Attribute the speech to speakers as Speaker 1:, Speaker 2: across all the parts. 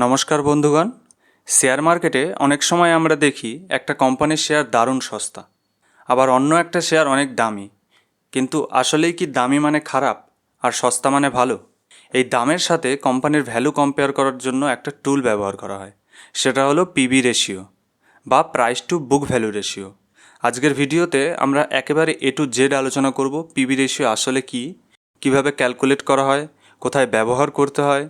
Speaker 1: নমস্কার বন্ধুগণ। শেয়ার মার্কেটে অনেক সময় আমরা দেখি একটা কোম্পানির শেয়ার দারুণ সস্তা, আবার অন্য একটা শেয়ার অনেক দামি। কিন্তু আসলেই কি দামি মানে খারাপ আর সস্তা মানে ভালো? এই দামের সাথে কোম্পানির ভ্যালু কম্পেয়ার করার জন্য একটা টুল ব্যবহার করা হয়, সেটা হলো পিবি রেশিও বা price to book value ratio. আজকের ভিডিওতে আমরা একেবারে এ টু জেড আলোচনা করব পিবি রেশিও আসলে কি, কিভাবে ক্যালকুলেট করা হয়, কোথায় ব্যবহার করতে হয়,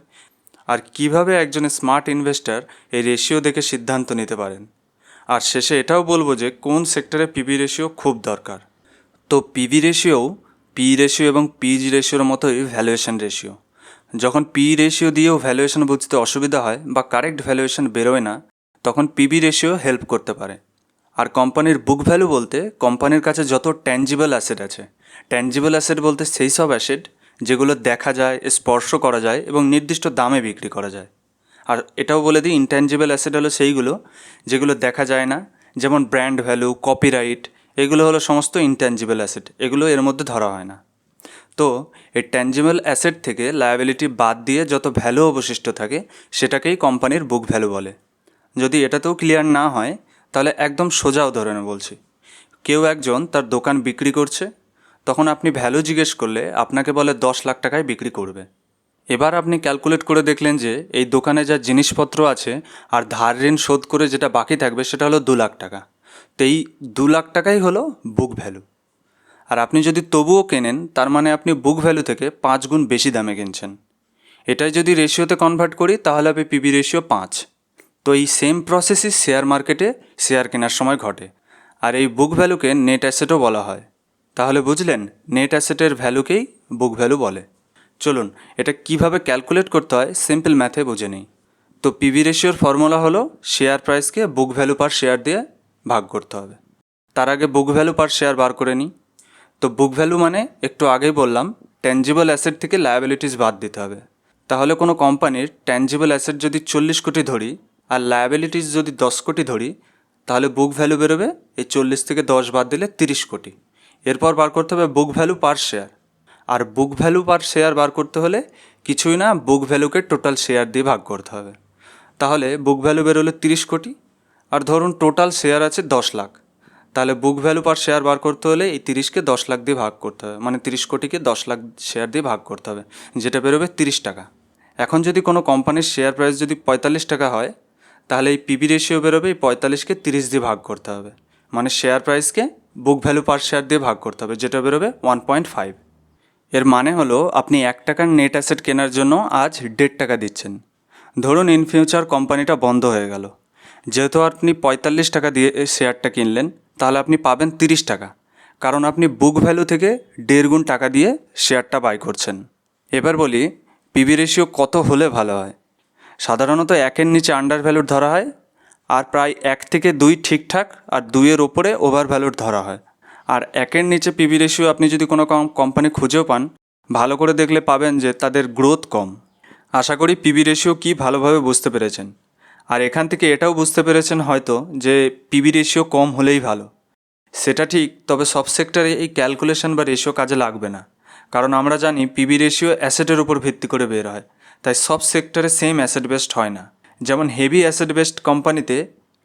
Speaker 1: আর কিভাবে একজন স্মার্ট ইনভেস্টর এই রেশিও দেখে সিদ্ধান্ত নিতে পারেন। আর শেষে এটাও বলবো যে কোন সেক্টরে পিবি রেশিও খুব দরকার। তো পিবি রেশিও পি রেশিও এবং পিজি রেশিওর মতোই ভ্যালুয়েশন রেশিও। যখন পি রেশিও দিয়েও ভ্যালুয়েশন বুঝতে অসুবিধা হয় বা কারেক্ট ভ্যালুয়েশন বেরোয় না, তখন পিবি রেশিও হেল্প করতে পারে। আর কোম্পানির বুক ভ্যালু বলতে কোম্পানির কাছে যত ট্যাঞ্জিবল অ্যাসেট আছে। ট্যাঞ্জিবল অ্যাসেট বলতে সেই সব অ্যাসেট যেগুলো দেখা যায়, স্পর্শ করা যায় এবং নির্দিষ্ট দামে বিক্রি করা যায়। আর এটাও বলে দিই, ইনট্যাঞ্জিবল অ্যাসেট হলো সেইগুলো যেগুলো দেখা যায় না, যেমন ব্র্যান্ড ভ্যালু, কপিরাইট, এগুলো হলো সমস্ত ইনট্যাঞ্জিবল অ্যাসেট, এগুলো এর মধ্যে ধরা হয় না। তো এই ট্যাঞ্জিবল অ্যাসেট থেকে লায়াবিলিটি বাদ দিয়ে যত ভ্যালু অবশিষ্ট থাকে সেটাকেই কোম্পানির বুক ভ্যালু বলে। যদি এটাতেও ক্লিয়ার না হয় তাহলে একদম সোজা উদাহরণে বলছি। কেউ একজন তার দোকান বিক্রি করছে, তখন আপনি ভ্যালু জিজ্ঞেস করলে আপনাকে বলে 10 লাখ টাকায় বিক্রি করবে। এবার আপনি ক্যালকুলেট করে দেখলেন যে এই দোকানে যা জিনিসপত্র আছে আর ধার ঋণ শোধ করে যেটা বাকি থাকবে সেটা হলো 2 লাখ টাকা। তো এই 2 লাখ টাকাই হলো বুক ভ্যালু। আর আপনি যদি তবুও কেনেন, তার মানে আপনি বুক ভ্যালু থেকে 5 গুণ বেশি দামে কিনছেন। এটাই যদি রেশিওতে কনভার্ট করি তাহলে হবে পিবি রেশিও 5। তো এই সেম প্রসেসই শেয়ার মার্কেটে শেয়ার কেনার সময় ঘটে। আর এই বুক ভ্যালুকে নেট অ্যাসেটও বলা হয়। তাহলে বুঝলেন, নেট অ্যাসেটের ভ্যালুকেই বুক ভ্যালু বলে। চলুন এটা কিভাবে ক্যালকুলেট করতে হয় সিম্পল ম্যাথে বুঝে নিই। তো পিবি রেশিওর ফর্মুলা হলো শেয়ার প্রাইসকে বুক ভ্যালু পার শেয়ার দিয়ে ভাগ করতে হবে। তার আগে বুক ভ্যালু পার শেয়ার বার করে নিই। তো বুক ভ্যালু মানে একটু আগেই বললাম, ট্যাঞ্জিবল অ্যাসেট থেকে লায়াবিলিটিস বাদ দিতে হবে। তাহলে কোনো কোম্পানির ট্যাঞ্জিবল অ্যাসেট যদি 40 কোটি ধরি আর লায়াবিলিটিস যদি 10 কোটি ধরি, তাহলে বুক ভ্যালু বেরোবে এই 40 থেকে 10 বাদ দিলে 30 কোটি। এরপর বার করতে হবে বুক ভ্যালু পার শেয়ার। আর বুক ভ্যালু পার শেয়ার বার করতে হলে কিছুই না, বুক ভ্যালুকে টোটাল শেয়ার দিয়ে ভাগ করতে হবে। তাহলে বুক ভ্যালু বেরোলো 30 কোটি। আর ধরুন টোটাল শেয়ার আছে 10 লাখ, তাহলে বুক ভ্যালু পার শেয়ার বার করতে হলে এই 30কে 10 লাখ দিয়ে ভাগ করতে হবে, মানে 30 কোটিকে 10 লাখ শেয়ার দিয়ে ভাগ করতে হবে, যেটা বেরোবে 30 টাকা। এখন যদি কোনো কোম্পানির শেয়ার প্রাইস যদি 45 টাকা হয়, তাহলে এই পিবি রেশিও বেরোবে এই 45কে 30 দিয়ে ভাগ করতে হবে, মানে শেয়ার প্রাইসকে বুক ভ্যালু পার শেয়ার দিয়ে ভাগ করতে হবে, যেটা বেরোবে 1.5। এর মানে হলো আপনি 1 টাকার নেট অ্যাসেট কেনার জন্য আজ 1.5 টাকা দিচ্ছেন। ধরুন ইন ফিউচার কোম্পানিটা বন্ধ হয়ে গেল, যেহেতু আপনি 45 টাকা দিয়ে শেয়ারটা কিনলেন, তাহলে আপনি পাবেন 30 টাকা, কারণ আপনি বুক ভ্যালু থেকে 1.5 গুণ টাকা দিয়ে শেয়ারটা বাই করছেন। এবার বলি পিবি রেশিও কত হলে ভালো হয়। সাধারণত 1-এর নিচে আন্ডার ভ্যালুর ধরা হয়, আর প্রায় 1 থেকে 2 ঠিকঠাক, আর 2-এর ওপরে ওভার ভ্যালুর ধরা হয়। আর 1-এর নিচে পিবি রেশিও আপনি যদি কোনো কোম্পানি খুঁজেও পান, ভালো করে দেখলে পাবেন যে তাদের গ্রোথ কম। আশা করি পিবি রেশিও কী ভালোভাবে বুঝতে পেরেছেন। আর এখান থেকে এটাও বুঝতে পেরেছেন হয়তো যে পিবি রেশিও কম হলেই ভালো। সেটা ঠিক, তবে সব সেক্টরে এই ক্যালকুলেশন বা রেশিও কাজে লাগবে না, কারণ আমরা জানি পিবি রেশিও অ্যাসেটের উপর ভিত্তি করে বের হয়, তাই সব সেক্টরে সেম অ্যাসেট বেসড হয় না। যেমন হেভি অ্যাসেট বেসড কোম্পানিতে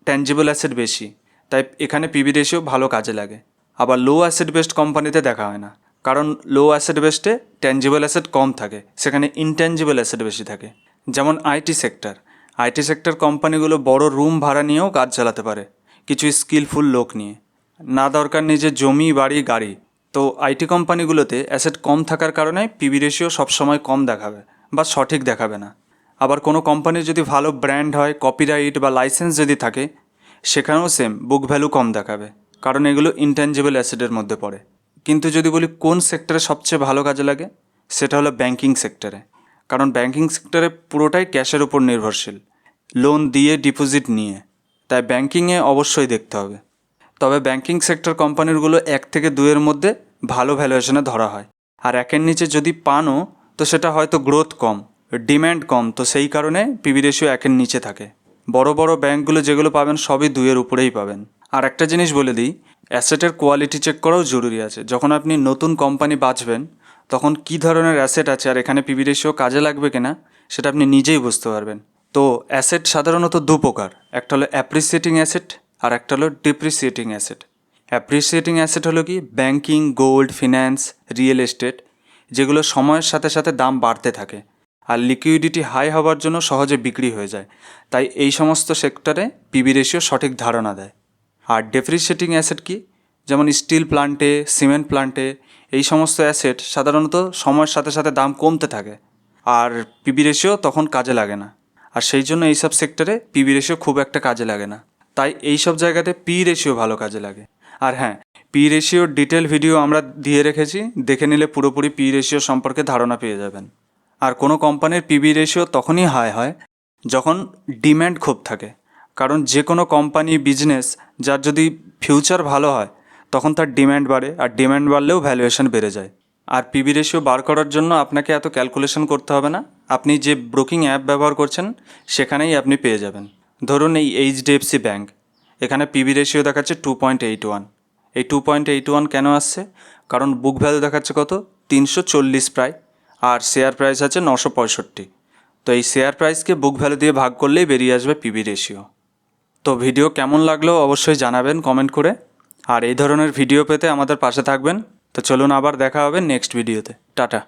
Speaker 1: ট্যাঞ্জিবল অ্যাসেট বেশি, তাই এখানে পিবি রেশিও ভালো কাজে লাগে। আবার লো অ্যাসেট বেসড কোম্পানিতে দেখা হয় না, কারণ লো অ্যাসেট বেসডে ট্যাঞ্জিবল অ্যাসেট কম থাকে, সেখানে ইনট্যাঞ্জিবল অ্যাসেট বেশি থাকে। যেমন আইটি সেক্টর কোম্পানিগুলো বড় রুম ভাড়া নিয়েও কাজ চালাতে পারে, কিছু স্কিলফুল লোক নিয়ে, না দরকার নিজের জমি, বাড়ি, গাড়ি। তো আইটি কোম্পানিগুলোতে অ্যাসেট কম থাকার কারণে পিবি রেশিও সবসময় কম দেখাবে বা সঠিক দেখাবে না। আবার কোনো কোম্পানির যদি ভালো ব্র্যান্ড হয়, কপিরাইট বা লাইসেন্স যদি থাকে, সেখানেও সেম বুক ভ্যালু কম দেখাবে, কারণ এগুলো ইনট্যাঞ্জিবল অ্যাসেটের মধ্যে পড়ে। কিন্তু যদি বলি কোন সেক্টরে সবচেয়ে ভালো কাজে লাগে, সেটা হলো ব্যাংকিং সেক্টরে। কারণ ব্যাংকিং সেক্টরে পুরোটাই ক্যাশের উপর নির্ভরশীল, লোন দিয়ে ডিপোজিট নিয়ে, তাই ব্যাংকিংয়ে অবশ্যই দেখতে হবে। তবে ব্যাংকিং সেক্টর কোম্পানিগুলো 1 থেকে 2-এর মধ্যে ভালো ভ্যালুয়েশনে ধরা হয়। আর 1-এর নিচে যদি পানও, তো সেটা হয়তো গ্রোথ কম, ডিম্যান্ড কম, তো সেই কারণে পিবি রেশিও 1-এর নিচে থাকে। বড় বড় ব্যাংকগুলো যেগুলো পাবেন সবই 2-এর উপরেই পাবেন। আর একটা জিনিস বলে দিই, অ্যাসেটের কোয়ালিটি চেক করাও জরুরি আছে। যখন আপনি নতুন কোম্পানি বাছবেন, তখন কী ধরনের অ্যাসেট আছে আর এখানে পিবি রেশিও কাজে লাগবে কিনা সেটা আপনি নিজেই বুঝতে পারবেন। তো অ্যাসেট সাধারণত দু প্রকার, একটা হলো অ্যাপ্রিসিয়েটিং অ্যাসেট আর একটা হলো ডিপ্রিসিয়েটিং অ্যাসেট। অ্যাপ্রিসিয়েটিং অ্যাসেট হলো কি banking, gold, finance, real estate, যেগুলো সময়ের সাথে সাথে দাম বাড়তে থাকে আর লিকুইডিটি হাই হওয়ার জন্য সহজে বিক্রি হয়ে যায়, তাই এই সমস্ত সেক্টরে পিবি রেশিও সঠিক ধারণা দেয়। আর ডেপ্রিসিয়েটিং অ্যাসেট কি, যেমন স্টিল প্লান্টে, সিমেন্ট প্লান্টে, এই সমস্ত অ্যাসেট সাধারণত সময়ের সাথে সাথে দাম কমতে থাকে আর পিবি রেশিও তখন কাজে লাগে না, আর সেই জন্য এইসব সেক্টরে পিবি রেশিও খুব একটা কাজে লাগে না, তাই এই সব জায়গাতে পি রেশিও ভালো কাজে লাগে। আর হ্যাঁ, পি রেশিওর ডিটেল ভিডিও আমরা দিয়ে রেখেছি, দেখে নিলে পুরোপুরি পি রেশিও সম্পর্কে ধারণা পেয়ে যাবেন। আর কোনো কোম্পানির পিবি রেশিও তখনই হাই হয় যখন ডিম্যান্ড খুব থাকে, কারণ যে কোনো কোম্পানি বিজনেস যার যদি ফিউচার ভালো হয় তখন তার ডিম্যান্ড বাড়ে, আর ডিম্যান্ড বাড়লেও ভ্যালুয়েশন বেড়ে যায়। আর পিবি রেশিও বার করার জন্য আপনাকে এত ক্যালকুলেশন করতে হবে না, আপনি যে ব্রোকিং অ্যাপ ব্যবহার করছেন সেখানেই আপনি পেয়ে যাবেন। ধরুন এই এইচডিএফসি ব্যাঙ্ক, এখানে পিবি রেশিও দেখাচ্ছে 2.81। এই 2.81 কেন আসছে? কারণ বুক ভ্যালু দেখাচ্ছে কত, 340 প্রায়, আর শেয়ার প্রাইস আছে 965। তো এই শেয়ার প্রাইসকে বুক ভ্যালু দিয়ে ভাগ করলেই বেরিয়ে আসবে পিবি রেশিও। তো ভিডিও কেমন লাগলো অবশ্যই জানাবেন কমেন্ট করে, আর এই ধরনের ভিডিও পেতে আমাদের পাশে থাকবেন। তো চলুন আবার দেখা হবে নেক্সট ভিডিওতে। টাটা।